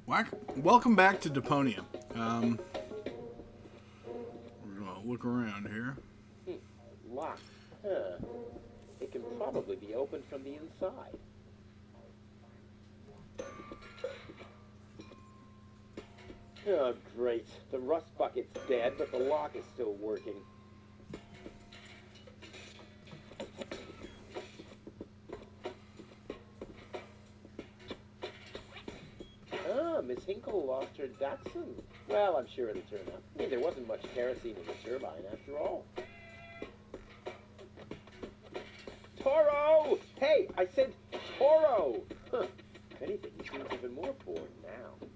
Welcome back to Deponia. We're gonna look around here. Locked. Huh. It can probably be opened from the inside. Oh, great. The rust bucket's dead, but the lock is still working. Ah, Miss Hinkle lost her Datsun. Well, I'm sure it'll turn up. I mean, there wasn't much kerosene in the turbine after all. Toro! Hey, I said Toro! Huh. If anything, he seems even more bored now.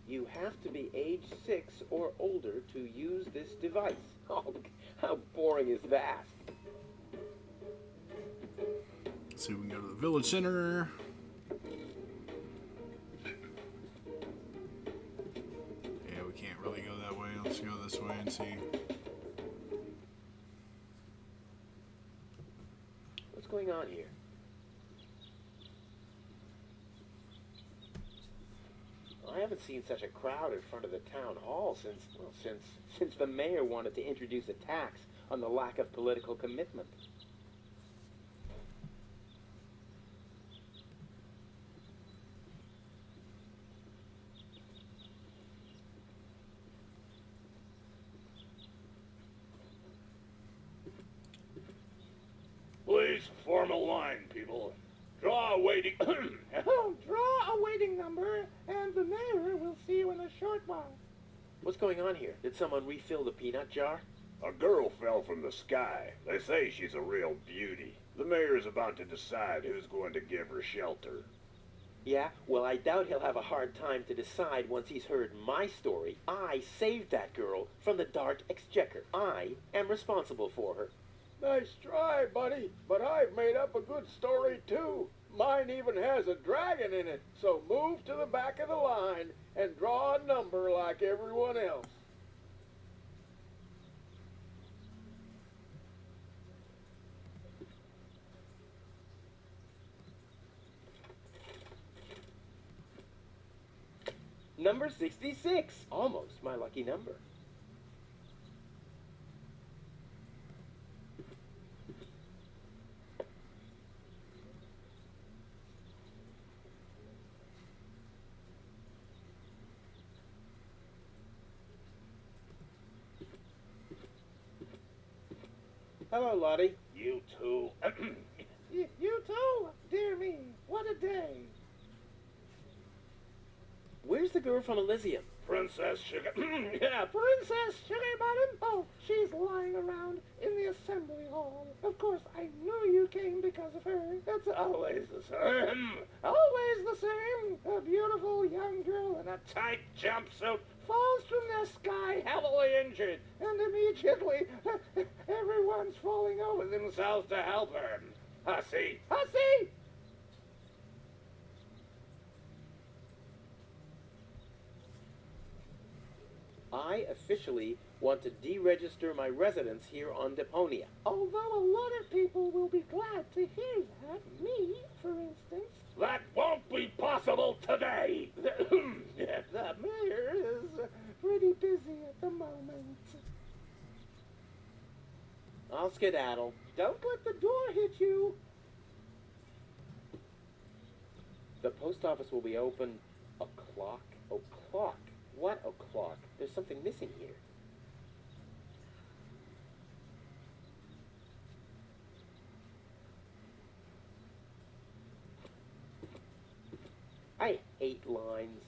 You have to be age 6 or older to use this device. Oh, how boring is that? Let's see if we can go to the village center. Yeah, we can't really go that way. Let's go this way and see. What's going on here? I haven't seen such a crowd in front of the town hall since the mayor wanted to introduce a tax on the lack of political commitment. Please form a line, people. Draw a waiting. Oh, draw a waiting number, and the mayor will see you in a short while. What's going on here? Did someone refill the peanut jar? A girl fell from the sky. They say she's a real beauty. The mayor's about to decide who's going to give her shelter. Yeah, well, I doubt he'll have a hard time to decide once he's heard my story. I saved that girl from the Dark Exchequer. I am responsible for her. Nice try, buddy, but I've made up a good story, too. Mine even has a dragon in it, so move to the back of the line and draw a number like everyone else. Number 66. Almost my lucky number. Hello, Lottie. You too. You too? Dear me, what a day. Where's the girl from Elysium? Princess Sugar. Yeah, Princess Sugar Bottom. Oh, she's lying around in the assembly hall. Of course, I knew you came because of her. It's always the same. Always the same. A beautiful young girl in a Tight jumpsuit. falls from the sky heavily injured, and immediately everyone's falling over Themselves to help her. Hussy. Hussy! I officially want to deregister my residence here on Deponia. Although a lot of people will be glad to hear that, me, for instance. That won't be possible today. The mayor is pretty busy at the moment. I'll skedaddle. Don't let the door hit you. The post office will be open o'clock. O'clock? What o'clock? There's something missing here. I hate lines.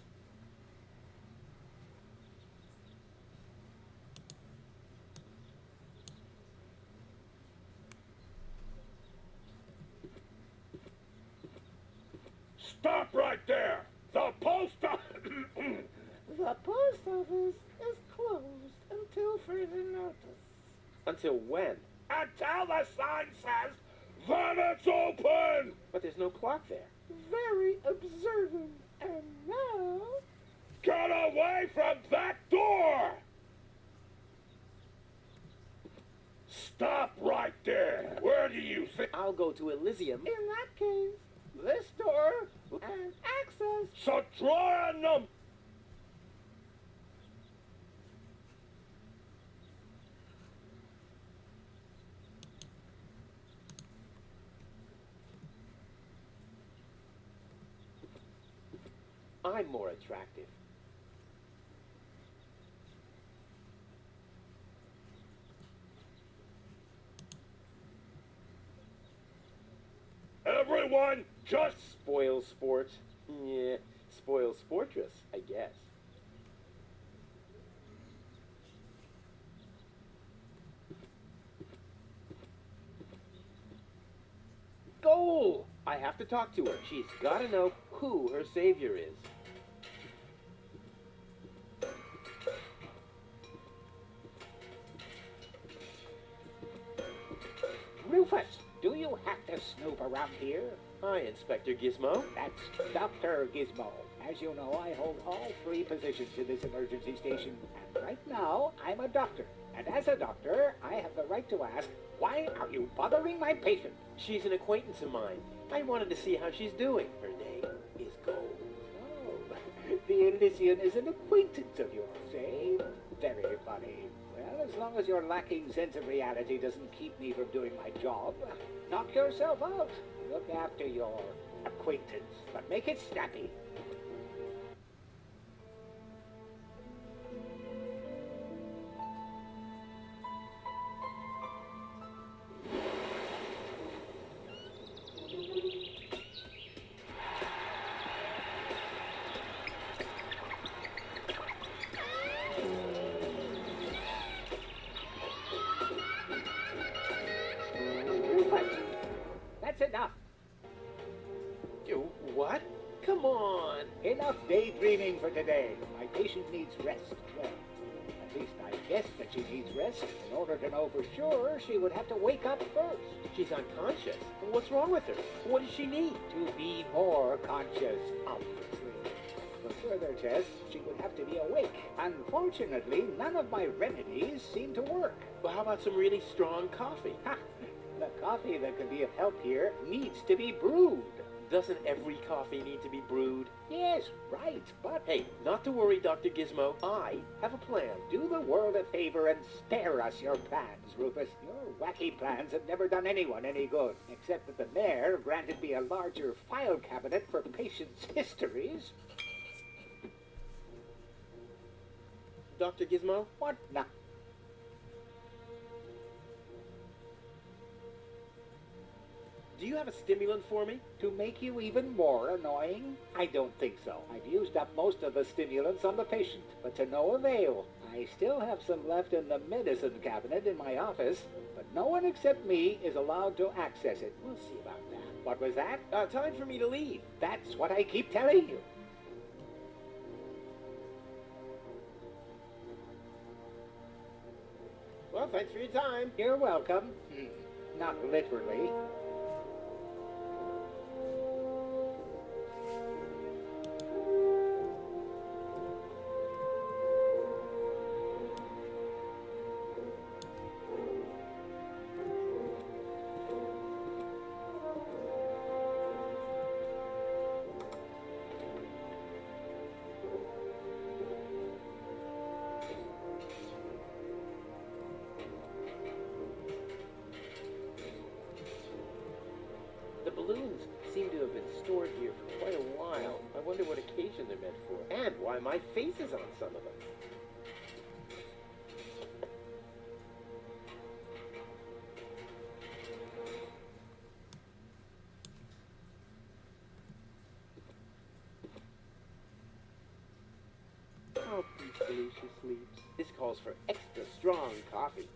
Stop right there. The post office. The post office is closed until further notice. Until when? Until the sign says, then it's open. But there's no clock there. Very observant. And now... Get away from that door. Stop right there. Where do you think? I'll go to Elysium. In that case, this door and access. So draw a number. I'm more attractive. Everyone, just Spoil sport. Yeah, spoil sportress, I guess. Goal! I have to talk to her. She's got to know who her savior is. Rufus, do you have to snoop around here? Hi, Inspector Gizmo. That's Dr. Gizmo. As you know, I hold all three positions in this emergency station, and right now, I'm a doctor. And as a doctor, I have the right to ask, why are you bothering my patient? She's an acquaintance of mine. I wanted to see how she's doing. Her name is Gold. Oh, the Elysian is an acquaintance of yours, eh? Very funny. Well, as long as your lacking sense of reality doesn't keep me from doing my job, knock yourself out. Look after your acquaintance, but make it snappy. That's enough. What? Come on. Enough daydreaming for today. My patient needs rest. Well, at least I guess that she needs rest. In order to know for sure, she would have to wake up first. She's unconscious. What's wrong with her? What does she need? To be more conscious, obviously. For further tests, she would have to be awake. Unfortunately, none of my remedies seem to work. Well, how about some really strong coffee? Ha! The coffee that could be of help here needs to be brewed. Doesn't every coffee need to be brewed? Yes, right, but Hey, not to worry, Dr. Gizmo. I have a plan. do the world a favor and spare us your plans, Rufus. Your wacky plans have never done anyone any good, except that the mayor granted me a larger file cabinet for patients' histories. Dr. Gizmo? What now? Do you have a stimulant for me? To make you even more annoying? I don't think so. I've used up most of the stimulants on the patient, but to no avail. I still have some left in the medicine cabinet in my office, but no one except me is allowed to access it. We'll see about that. What was that? Time for me to leave. That's what I keep telling you. Well, thanks for your time. You're welcome. Not literally. The balloons seem to have been stored here for quite a while. I wonder what occasion they're meant for, and why my face is on some of them. How peacefully she sleeps. This calls for extra strong coffee.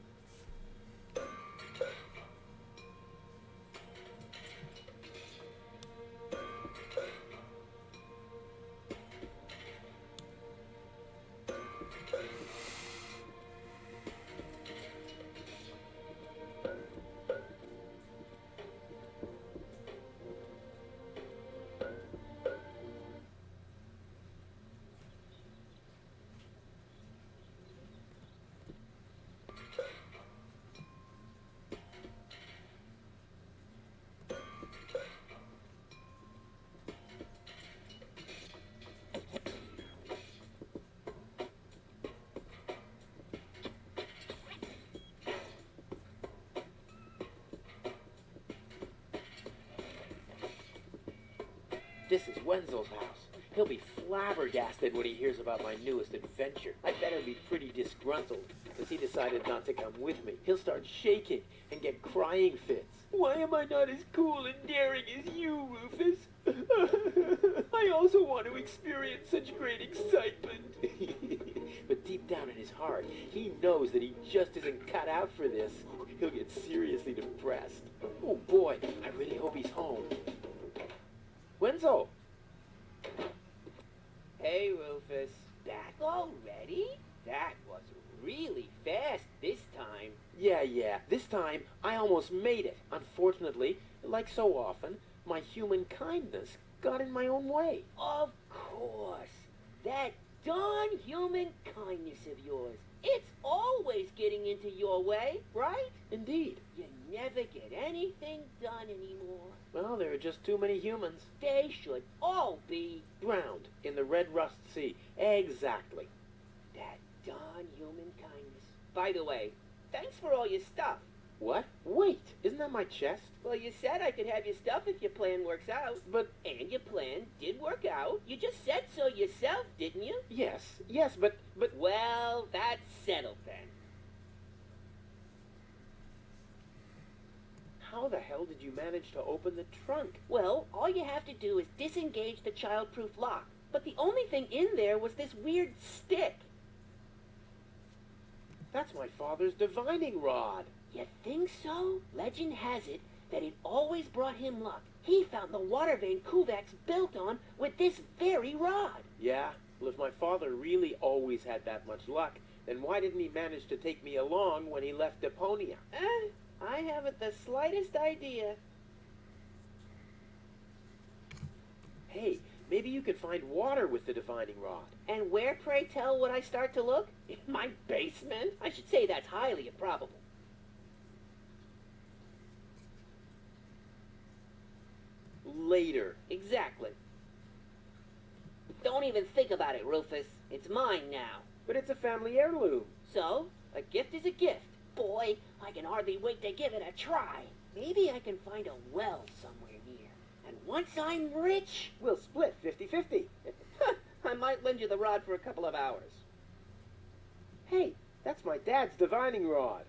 This is Wenzel's house. He'll be flabbergasted when he hears about my newest adventure. I better be pretty disgruntled, because he decided not to come with me. He'll start shaking and get crying fits. Why am I not as cool and daring as you, Rufus? I also want to experience such great excitement. But deep down in his heart, he knows that he just isn't cut out for this. He'll get seriously depressed. Oh boy, I really hope he's home. Wenzel! Hey, Rufus. Back already? That was really fast this time. Yeah, this time I almost made it. Unfortunately, like so often, my human kindness got in my own way. Of course. That darn human kindness of yours. It's always getting into your way, right? Indeed. You never get anything done anymore. Well, there are just too many humans. They should all be Drowned in the Red Rust Sea. Exactly. that darn human kindness. By the way, thanks for all your stuff. What? Wait, isn't that my chest? Well, you said I could have your stuff if your plan works out. But, And your plan did work out. You just said so yourself, didn't you? yes, but... Well, that's settled then. How the hell did you manage to open the trunk? Well, all you have to do is disengage the child-proof lock. But the only thing in there was this weird stick. That's my father's divining rod. You think so? Legend has it that it always brought him luck. He found the water vein Kuvak's built on with this very rod. Yeah? Well, if my father really always had that much luck, then why didn't he manage to take me along when he left Deponia? I haven't the slightest idea. Hey, maybe you could find water with the divining rod. And where, pray tell, would I start to look? In my basement? I should say that's highly improbable. Later. Exactly. Don't even think about it, Rufus. It's mine now. But it's a family heirloom. So, a gift is a gift. Boy, I can hardly wait to give it a try. Maybe I can find a well somewhere near. And once I'm rich, We'll split 50-50. I might lend you the rod for a couple of hours. Hey, that's my dad's divining rod.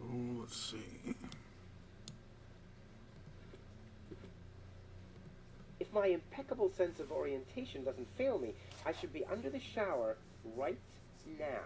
Oh, let's see. If my impeccable sense of orientation doesn't fail me, I should be under the shower right now.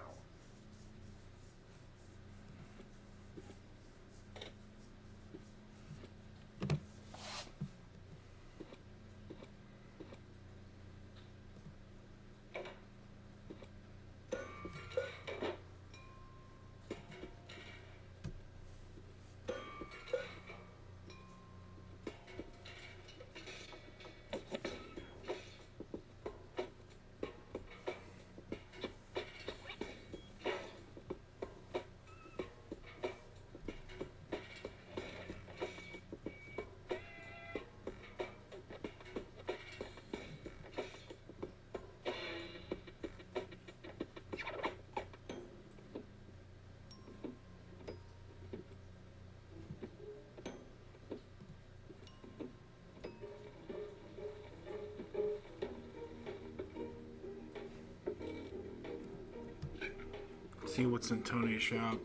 See what's in Tony's shop.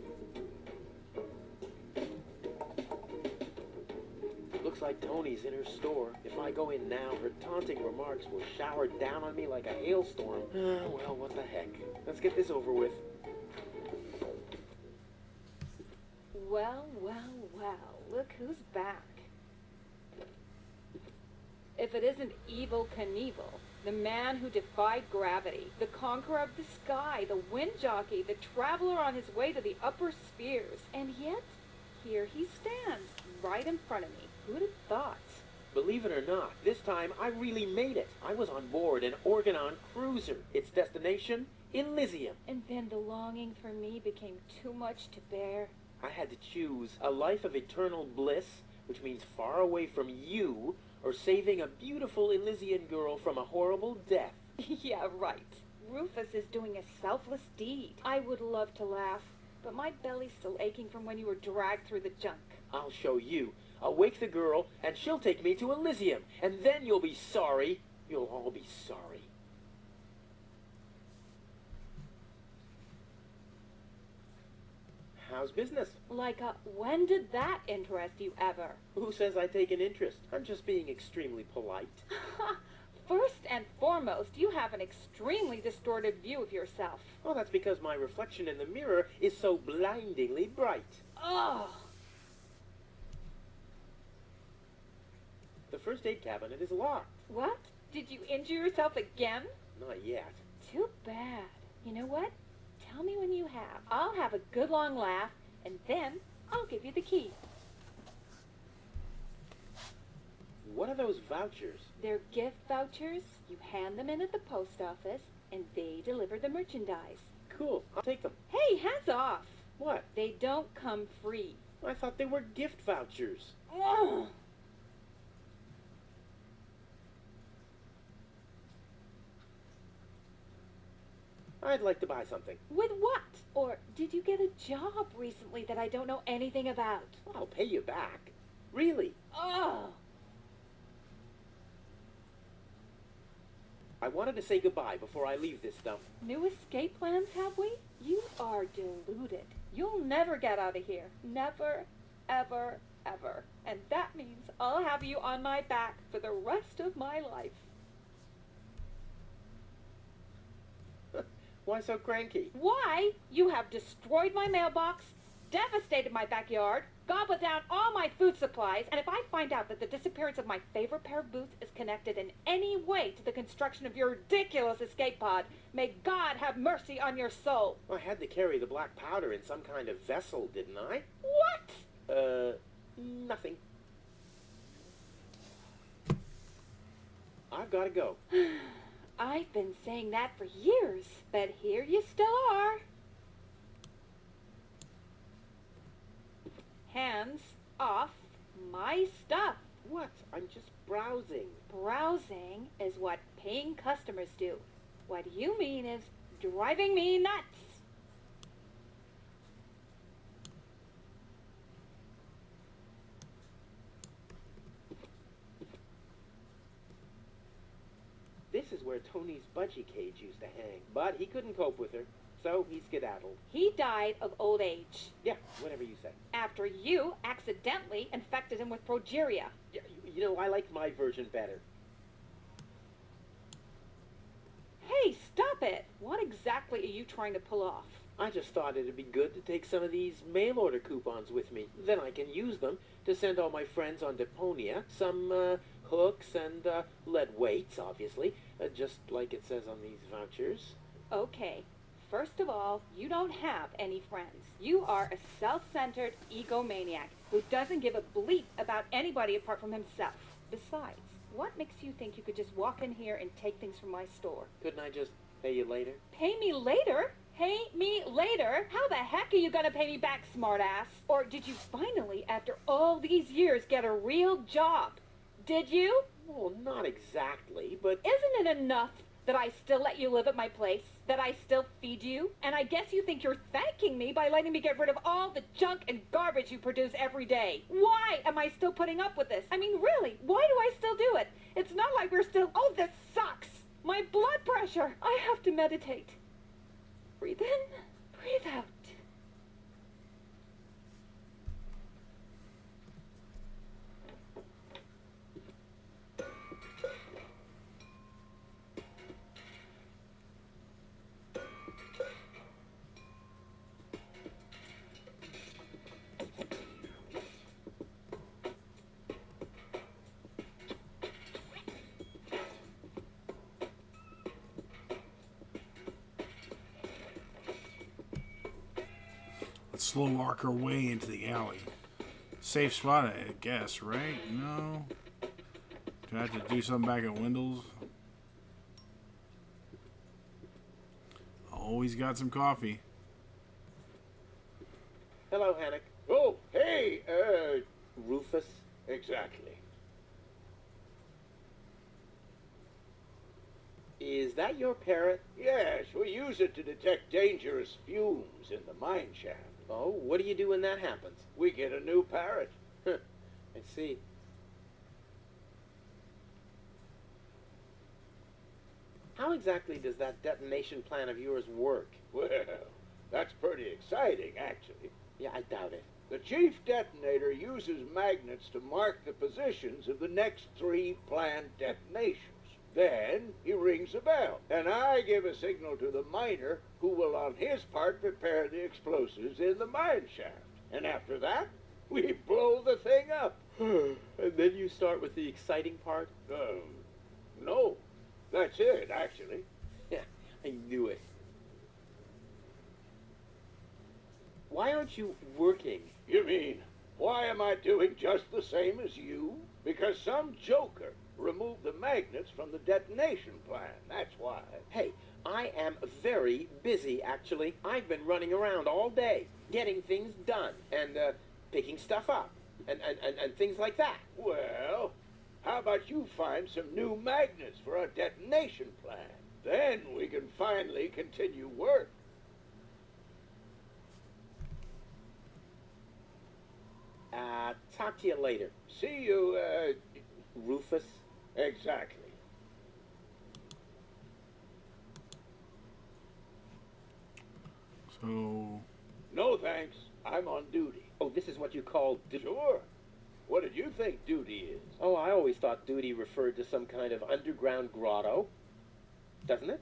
Looks like Tony's in her store. If I go in now, her taunting remarks will shower down on me like a hailstorm. Well, what the heck. Let's get this over with. Well, look who's back. If it isn't Evil Knievel. The man who defied gravity, the conqueror of the sky, the wind jockey, the traveler on his way to the upper spheres. And yet, here he stands, right in front of me. Who'd have thought? Believe it or not, this time I really made it. I was on board an Organon cruiser. Its destination, Elysium. And then the longing for me became too much to bear. I had to choose a life of eternal bliss, which means far away from you, or saving a beautiful Elysian girl from a horrible death. Yeah, right. Rufus is doing a selfless deed. I would love to laugh, but my belly's still aching from when you were dragged through the junk. I'll show you. I'll wake the girl, and she'll take me to Elysium, and then you'll be sorry. You'll all be sorry. How's business? Like, when did that interest you ever? Who says I take an interest? I'm just being extremely polite. First and foremost, you have an extremely distorted view of yourself. Well, that's because my reflection in the mirror is so blindingly bright. Oh, The first aid cabinet is locked. what? Did you injure yourself again? Not yet. Too bad. You know what? Tell me when you have. I'll have a good long laugh, and then I'll give you the key. What are those vouchers? They're gift vouchers. You hand them in at the post office, and they deliver the merchandise. Cool. I'll take them. Hey, hands off. What? They don't come free. I thought they were gift vouchers. Ugh. I'd like to buy something. With what? Or did you get a job recently that I don't know anything about? I'll pay you back. Really. Oh. I wanted to say goodbye before I leave this dump. New escape plans, have we? You are deluded. You'll never get out of here. Never, ever, ever. And that means I'll have you on my back for the rest of my life. Why so cranky? Why? You have destroyed my mailbox, devastated my backyard, gobbled down all my food supplies, and if I find out that the disappearance of my favorite pair of boots is connected in any way to the construction of your ridiculous escape pod, may God have mercy on your soul. I had to carry the black powder in some kind of vessel, didn't I? What? Nothing. I've got to go. I've been saying that for years, but here you still are. Hands off my stuff. What? I'm just browsing. Browsing is what paying customers do. What you mean is driving me nuts. This is where Tony's budgie cage used to hang. But he couldn't cope with her, so he skedaddled. He died of old age Yeah, whatever you say. after you accidentally infected him with progeria. Yeah, you know, I liked my version better. Hey, stop it! What exactly are you trying to pull off? I just thought it'd be good to take some of these mail order coupons with me. Then I can use them to send all my friends on Deponia some hooks and lead weights, obviously, just like it says on these vouchers. Okay, first of all, you don't have any friends. You are a self-centered egomaniac who doesn't give a bleep about anybody apart from himself. Besides, what makes you think you could just walk in here and take things from my store? Couldn't I just pay you later? Pay me later? Pay me later? How the heck are you gonna pay me back, smartass? Or did you finally, after all these years, get a real job? Did you? Well, not exactly, but... Isn't it enough that I still let you live at my place? That I still feed you? And I guess you think you're thanking me by letting me get rid of all the junk and garbage you produce every day. Why am I still putting up with this? I mean, really, why do I still do it? It's not like we're still... Oh, this sucks! My blood pressure! I have to meditate. Breathe in, breathe out. Let's slow arc our way into the alley. Safe spot, I guess, right? No. Do I have to do something back at Wendell's? Always got some coffee. Hello, Hannock. Oh, hey, Rufus? exactly. Is that your parrot? Yes, we use it to detect dangerous fumes in the mine shaft. Oh, what do you do when that happens? We get a new parrot. I see. How exactly does that detonation plan of yours work? Well, that's pretty exciting, actually. Yeah, I doubt it. The chief detonator uses magnets to mark the positions of the next 3 planned detonations. Then he rings a bell, and I give a signal to the miner, who will on his part prepare the explosives in the mine shaft. And after that, we blow the thing up. And then you start with the exciting part? No, that's it, actually. Yeah, I knew it. Why aren't you working? You mean, why am I doing just the same as you? Because some joker removed the magnets from the detonation plan, that's why. Hey, I am very busy, actually. I've been running around all day, getting things done, and picking stuff up, and things like that. Well, how about you find some new magnets for our detonation plan? Then we can finally continue work. Talk to you later. See you, Rufus? exactly. So, No thanks, I'm on duty. Oh, this is what you call Sure. What did you think duty is? Oh, I always thought duty referred to some kind of underground grotto. Doesn't it?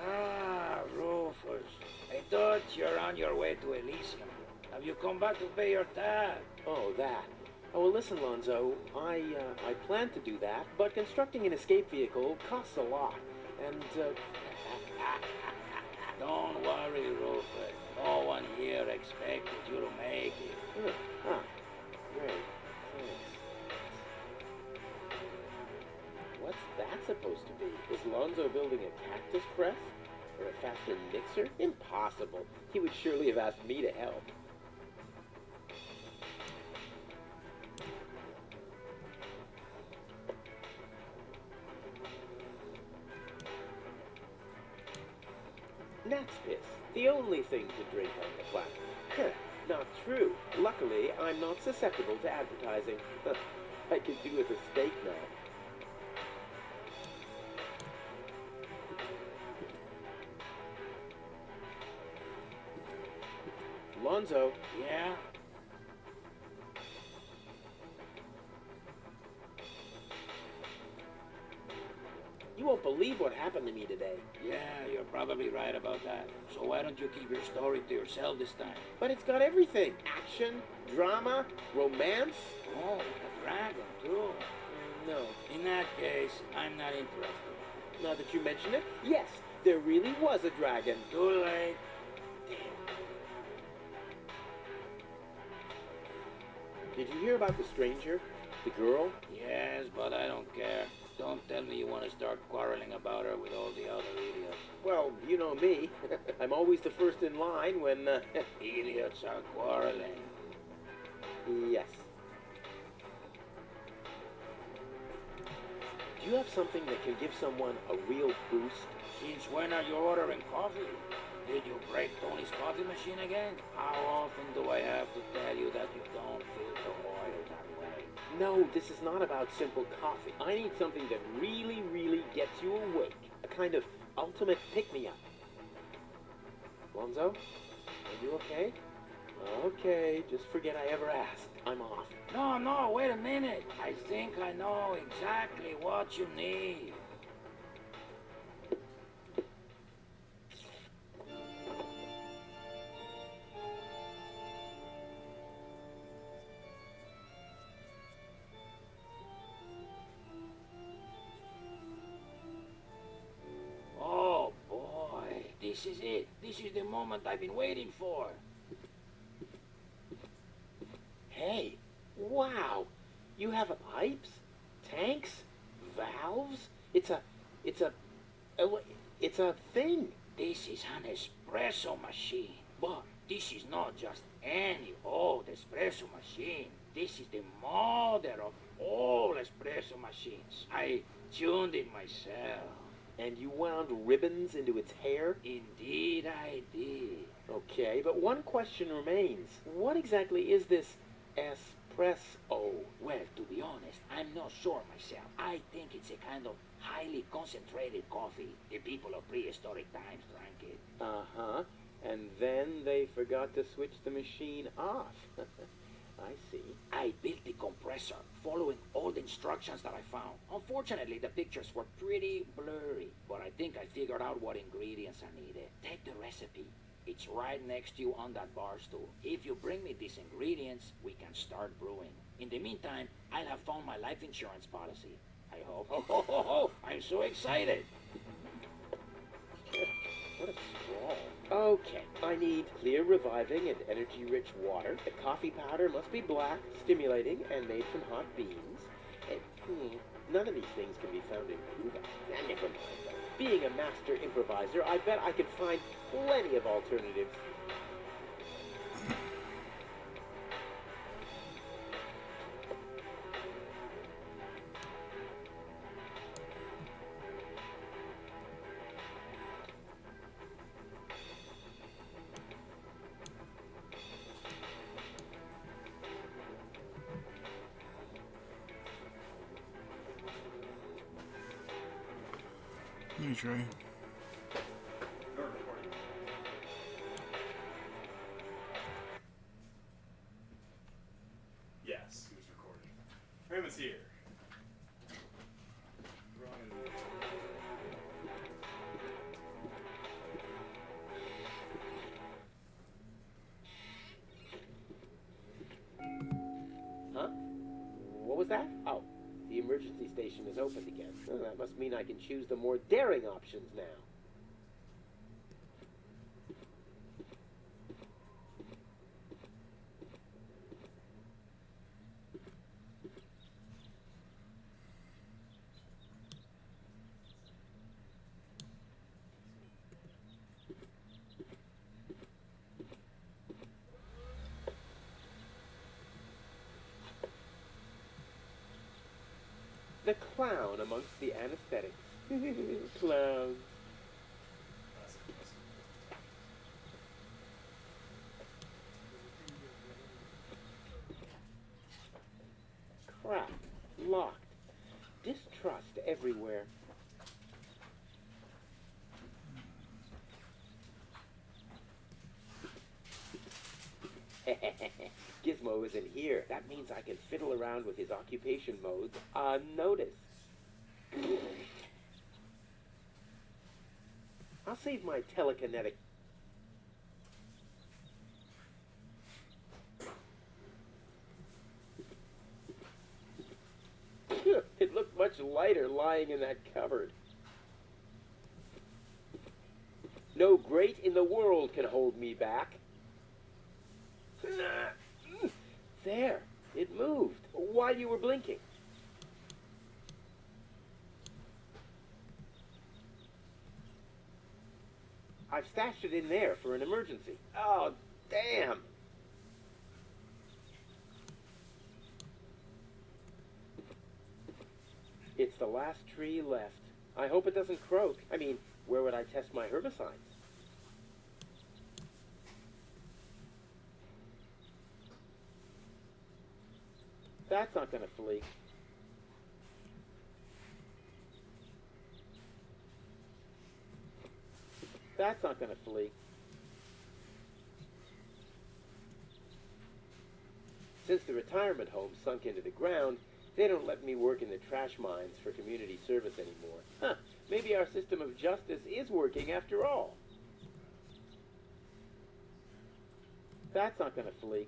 Ah, Rufus. I thought you're on your way to Elysium. Have you come back to pay your tab? Oh, that. Oh, well, listen, Lonzo. I plan to do that, but constructing an escape vehicle costs a lot. And, Don't worry, Rufus. No one here expected you to make it. Great. Thanks. What's that supposed to be? Is Lonzo building a cactus press? Or a faster mixer? Impossible. He would surely have asked me to help. Gnat's piss. The only thing to drink on the planet. Not true. Luckily, I'm not susceptible to advertising. I could do with a steak now. Lonzo. Yeah? You won't believe what happened to me today. Yeah, you're probably right about that. So why don't you keep your story to yourself this time? But it's got everything. Action, drama, romance. Oh, a dragon, too. No. In that case, I'm not interested. Now that you mention it, yes, there really was a dragon. Too late. Did you hear about the stranger? The girl? Yes, but I don't care. Don't tell me you want to start quarreling about her with all the other idiots. Well, you know me. I'm always the first in line when, Idiots are quarreling. Yes. Do you have something that can give someone a real boost? Since when are you ordering coffee? Did you break Tony's coffee machine again? How often do I have to tell you that you don't fill the oil that way? No, this is not about simple coffee. I need something that really, really gets you awake. A kind of ultimate pick-me-up. Lonzo, are you okay? Okay, just forget I ever asked. I'm off. No, wait a minute. I think I know exactly what you need. This is it. This is the moment I've been waiting for. Hey, wow! You have pipes, tanks, valves. It's a thing. This is an espresso machine. But this is not just any old espresso machine. This is the mother of all espresso machines. I tuned it myself. And you wound ribbons into its hair? Indeed I did. Okay, but one question remains. What exactly is this espresso? Well, to be honest, I'm not sure myself. I think it's a kind of highly concentrated coffee. The people of prehistoric times drank it. Uh-huh. And then they forgot to switch the machine off. I see. I built the compressor, following all the instructions that I found. Unfortunately, the pictures were pretty blurry, but I think I figured out what ingredients are needed. Take the recipe. It's right next to you on that bar stool. If you bring me these ingredients, we can start brewing. In the meantime, I'll have found my life insurance policy. I hope. Oh, I'm so excited. What a scrawl. Okay, I need clear, reviving, and energy-rich water. The coffee powder must be black, stimulating, and made from hot beans. And, none of these things can be found in Cuba. Never mind, though. Being a master improviser, I bet I could find plenty of alternatives. Let me try. Yes, he was recording. Raymond's here. Huh? What was that? Oh, the emergency station is opened again. Oh, that must mean I can choose the more daring options now. The clown amongst the anesthetics. Clowns. Crap. Locked. Distrust everywhere. Gizmo isn't here. That means I can fiddle around with his occupation modes unnoticed. I'll save my telekinetic. It looked much lighter lying in that cupboard. No grate in the world can hold me back. There, it moved while you were blinking. I've stashed it in there for an emergency. Oh, damn! It's the last tree left. I hope it doesn't croak. I mean, where would I test my herbicides? That's not gonna flee. That's not gonna flee. Since the retirement home sunk into the ground, they don't let me work in the trash mines for community service anymore. Huh, maybe our system of justice is working after all. That's not gonna flee.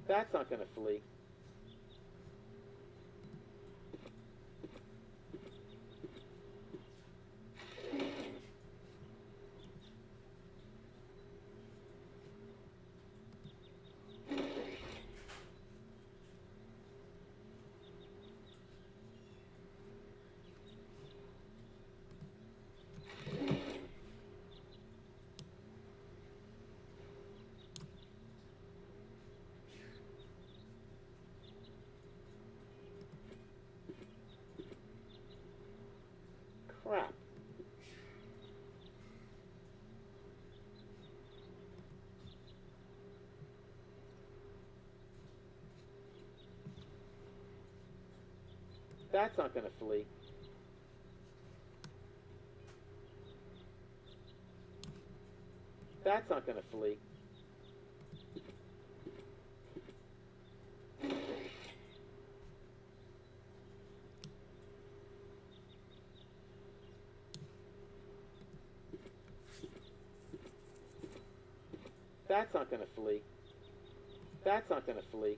That's not gonna flee. That's not gonna flee. That's not gonna flee. That's not gonna flee. That's not gonna flee.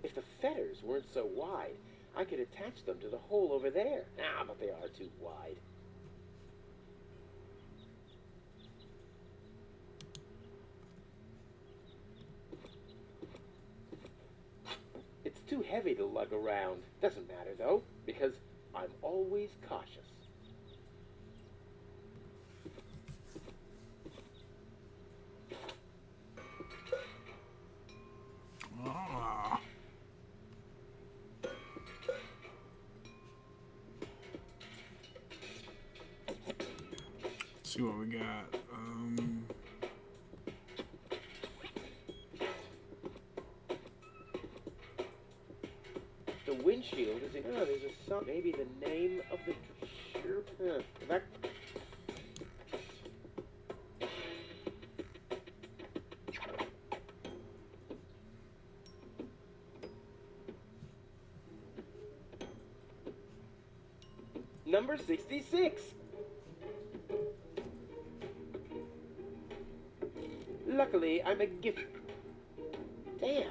If the fetters weren't so wide, I could attach them to the hole over there. Ah, but they are too wide. It's too heavy to lug around. Doesn't matter, though, because I'm always cautious. Ah. See what we got. The windshield is in... Oh, there's a song. Maybe the name of the... Sure. That... Number 66. Luckily, I'm a gift. Damn.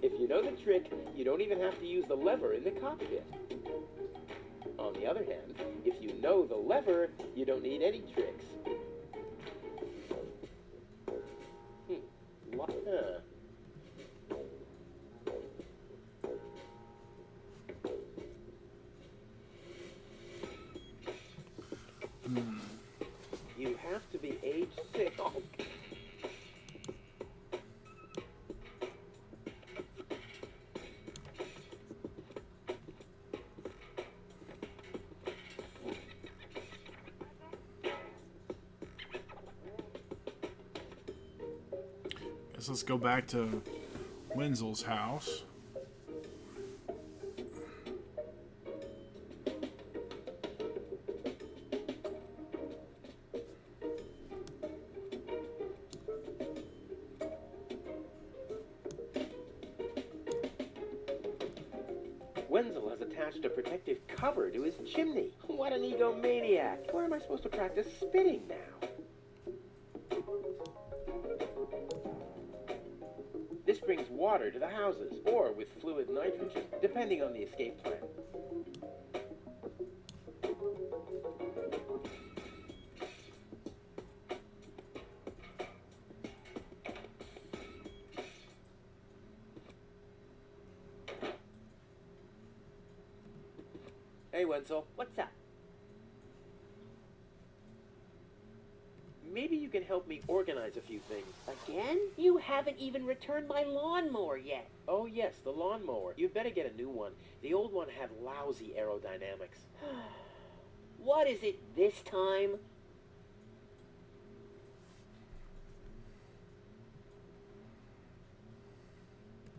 If you know the trick, you don't even have to use the lever in the cockpit. On the other hand, if you know the lever, you don't need any tricks. You have to be age 6. Oh. Guess let's go back to Wenzel's house. Wenzel has attached a protective cover to his chimney. What an egomaniac. Where am I supposed to practice spitting now? This brings water to the houses, or with fluid nitrogen, depending on the escape plan. Hey, Wenzel. What's up? Maybe you can help me organize a few things. Again? You haven't even returned my lawnmower yet. Oh, yes, the lawnmower. You'd better get a new one. The old one had lousy aerodynamics. What is it this time?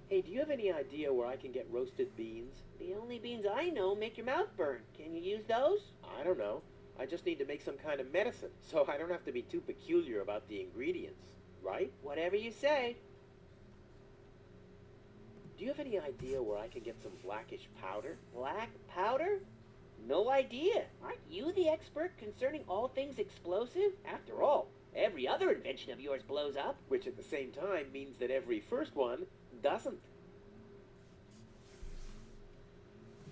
Hey, do you have any idea where I can get roasted beans? The only beans I know make your mouth burn. Can you use those? I don't know. I just need to make some kind of medicine, so I don't have to be too peculiar about the ingredients, right? Whatever you say. Do you have any idea where I can get some blackish powder? Black powder? No idea. Aren't you the expert concerning all things explosive? After all, every other invention of yours blows up. Which at the same time means that every first one doesn't.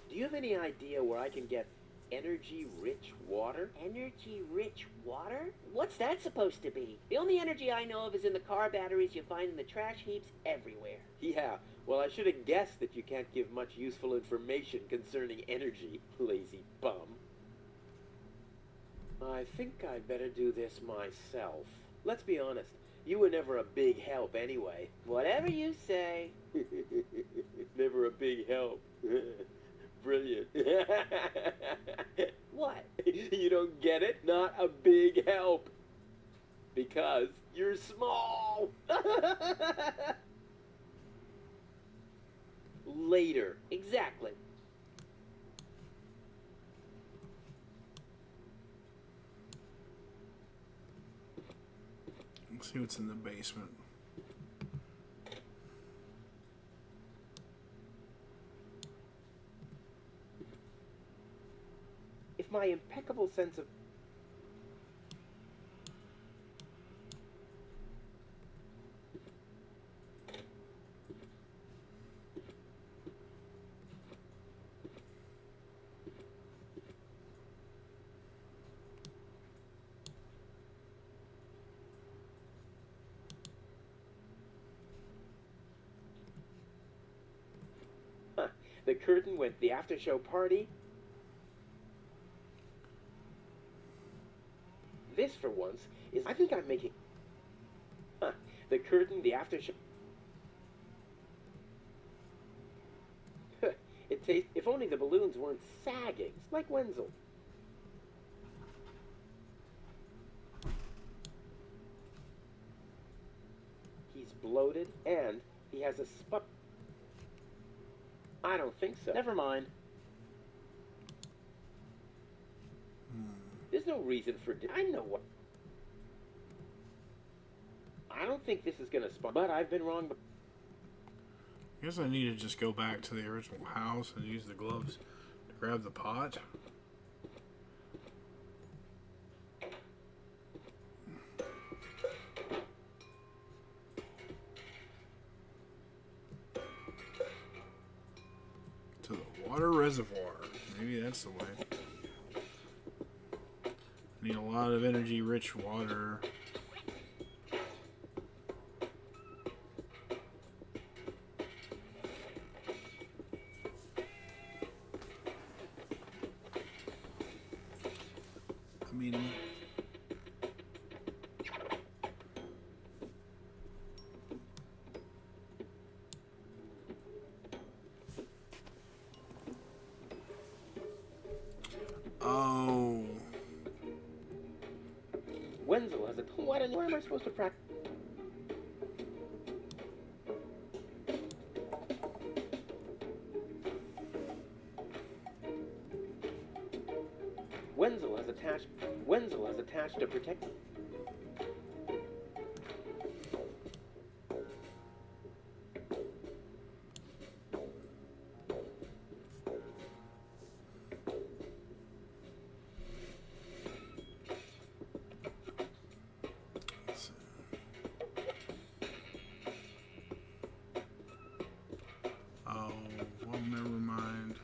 Do you have any idea where I can get energy-rich water? Energy-rich water? What's that supposed to be? The only energy I know of is in the car batteries you find in the trash heaps everywhere. Yeah, well, I should have guessed that you can't give much useful information concerning energy, lazy bum. I think I'd better do this myself. Let's be honest, you were never a big help anyway. Whatever you say. Never a big help. Brilliant. What? You don't get it? Not a big help. Because you're small. Later. Exactly. Let's see what's in the basement. If my impeccable sense of... The curtain went the after-show party. This, for once, is... I think I'm making... The curtain, the after-show... It tastes... If only the balloons weren't sagging, like Wenzel. He's bloated, and he has a spot... I don't think so. Never mind. There's no reason for... I know what... I don't think this is gonna spawn, but I've been wrong. I guess I need to just go back to the original house and use the gloves to grab the pot. To the water reservoir. Maybe that's the way. I need a lot of energy-rich water. I mean... Oh... Wenzel has a... What where am I supposed to practice? Wenzel has attached a protect... Oh, well, never mind.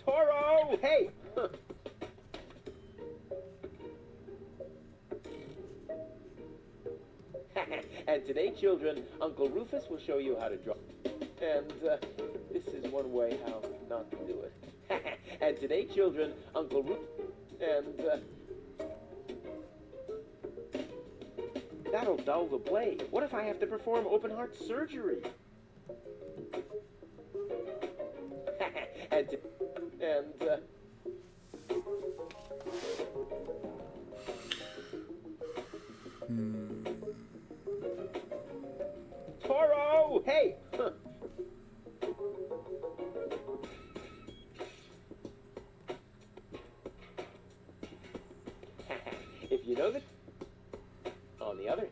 Toro! Hey! And today, children, Uncle Rufus will show you how to draw. And this is one way how not to do it. And today, children, Uncle Rufus... And that'll dull the blade. What if I have to perform open-heart surgery? and Toro! Hey! If you know that... On the other...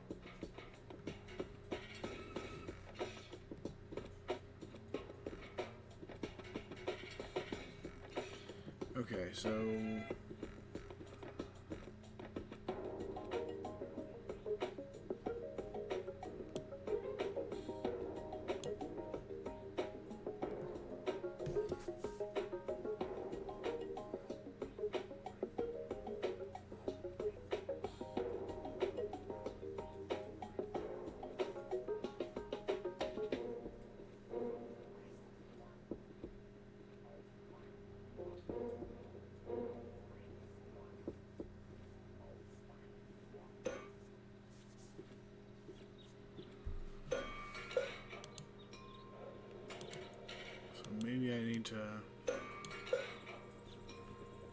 Okay, so...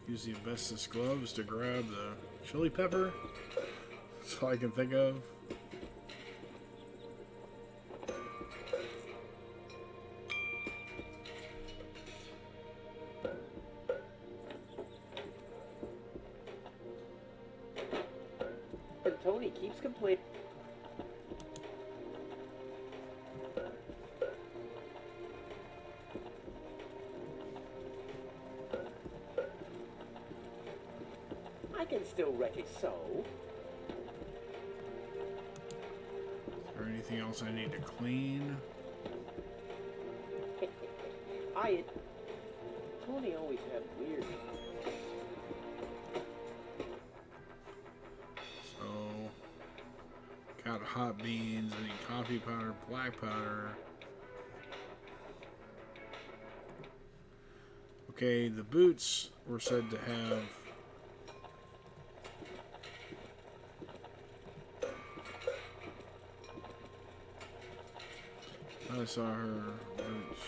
use the asbestos gloves to grab the chili pepper. That's all I can think of. And Tony keeps complaining. I can still wreck it, so. Is there anything else I need to clean? Tony always had weird. So, got hot beans, I need coffee powder, black powder. Okay, the boots were said to have I saw her boots.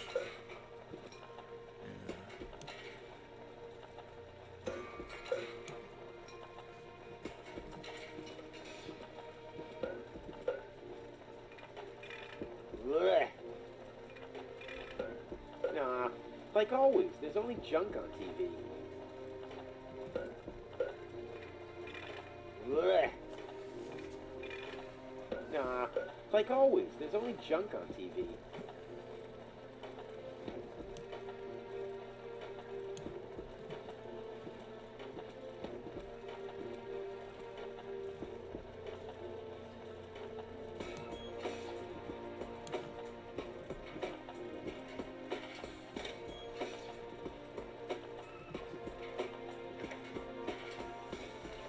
Blech. Nah, like always, there's only junk on TV. Blech. Nah, like always, there's only junk on TV.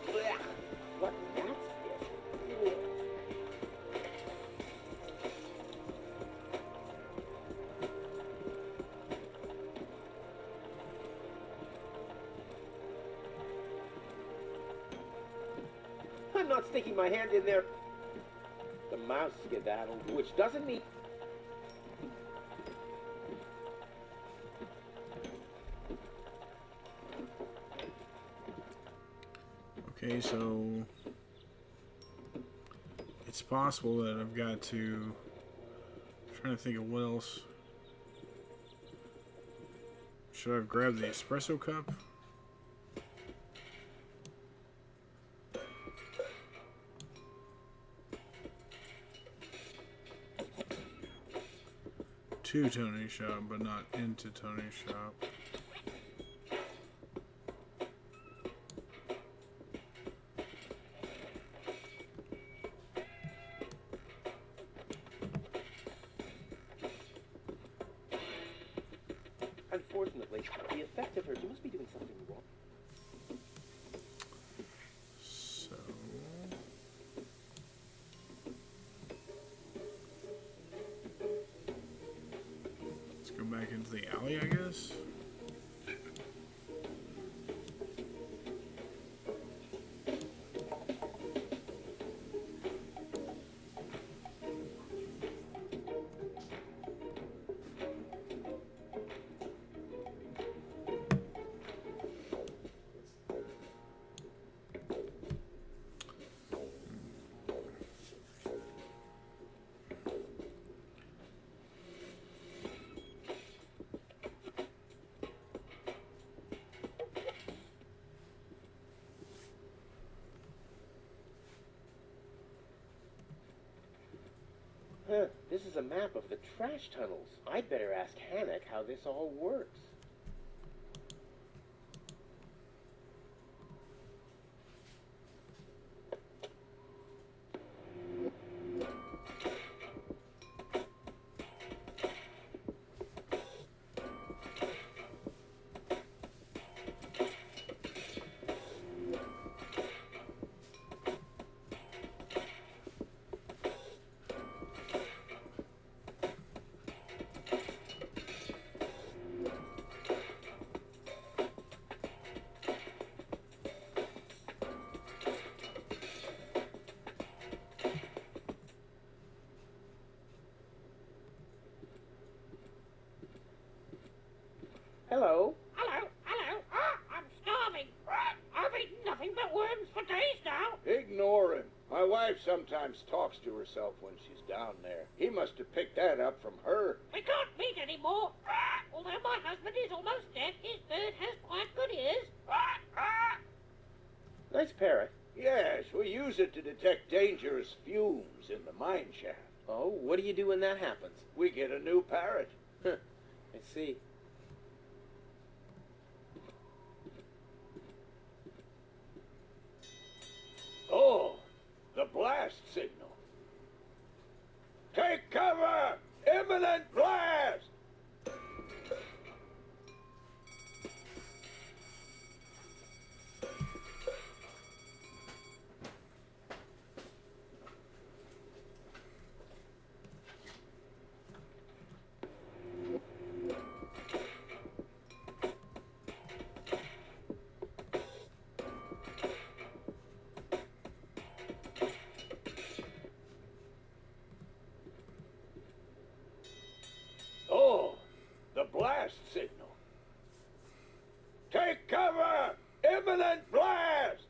Blech. What? That's it. I'm not sticking my hand in there. The mouse skedaddled, which doesn't mean. Okay, so it's possible that I've got to. I'm trying to think of what else. Should I have grabbed the espresso cup? To Tony's shop, but not into Tony's shop. Unfortunately, the effect of her. You must be doing something wrong. So let's go back into the alley, I guess. Huh, this is a map of the trash tunnels. I'd better ask Hannock how this all works. days now. Ignore him. My wife sometimes talks to herself when she's down there. He must have picked that up from her. We can't meet anymore. Although my husband is almost dead, his bird has quite good ears. Nice parrot. Yes, we use it to detect dangerous fumes in the mine shaft. Oh, what do you do when that happens? We get a new parrot. I see. Oh, the blast signal. Take cover! Imminent blast! Oh, the blast signal. Take cover! Imminent blast!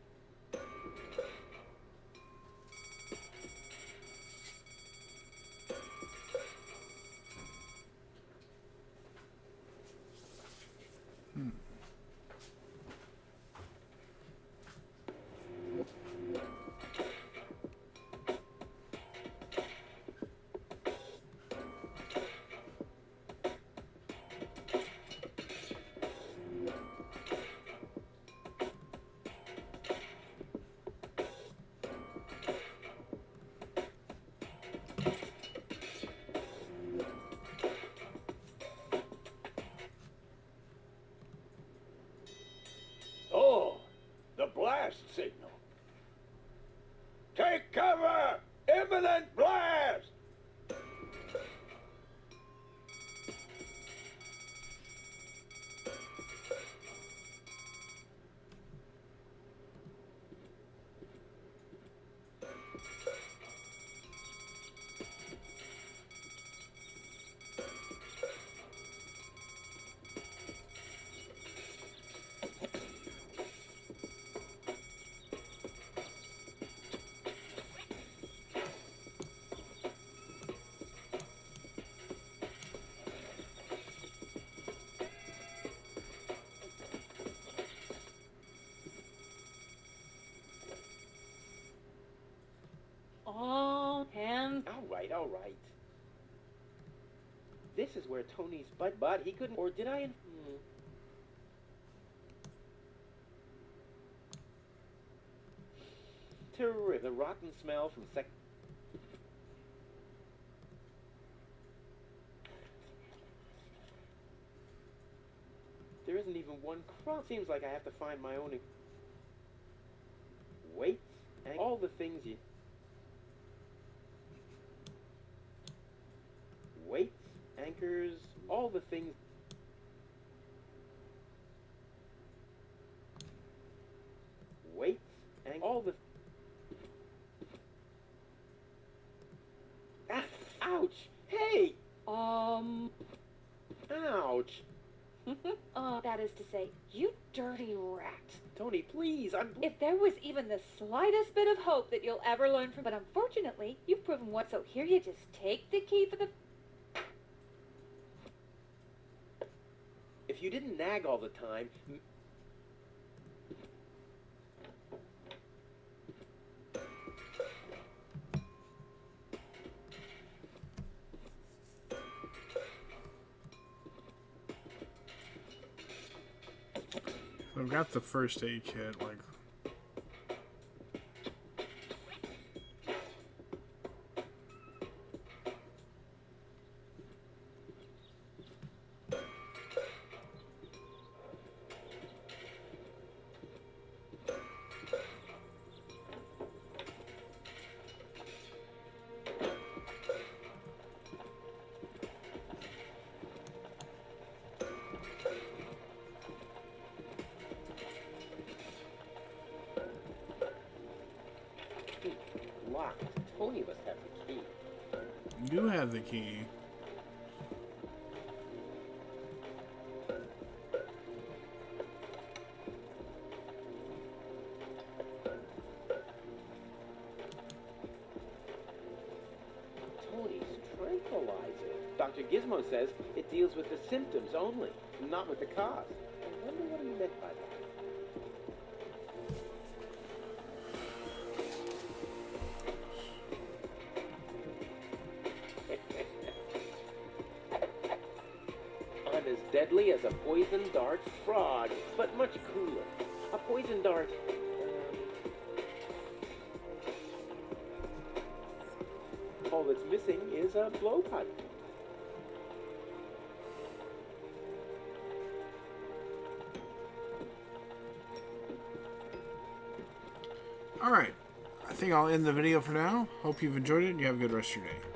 Oh, the blast signal. Take cover! Imminent blast! All hands. All right. This is where Tony's but he couldn't, or did I? Terrific. The rotten smell from There isn't even one crumb. Seems like I have to find my own weights and all the things you... Weights, anchors, all the things... Weights, and all the... Ah, ouch! Hey! Ouch! That is to say, you dirty rat. Tony, please, If there was even the slightest bit of hope that you'll ever learn from... But unfortunately, you've proven what... So here you just take the key for the... If you didn't nag all the time... I've got the first aid kit, like... Locked. Tony must have the key. You have the key. Dr. Gizmo says it deals with the symptoms only, not with the cause. I wonder what he meant by that. I'm as deadly as a poison dart frog, but much cooler. A poison dart. All that's missing is a blowpipe. Alright, I think I'll end the video for now. Hope you've enjoyed it and you have a good rest of your day.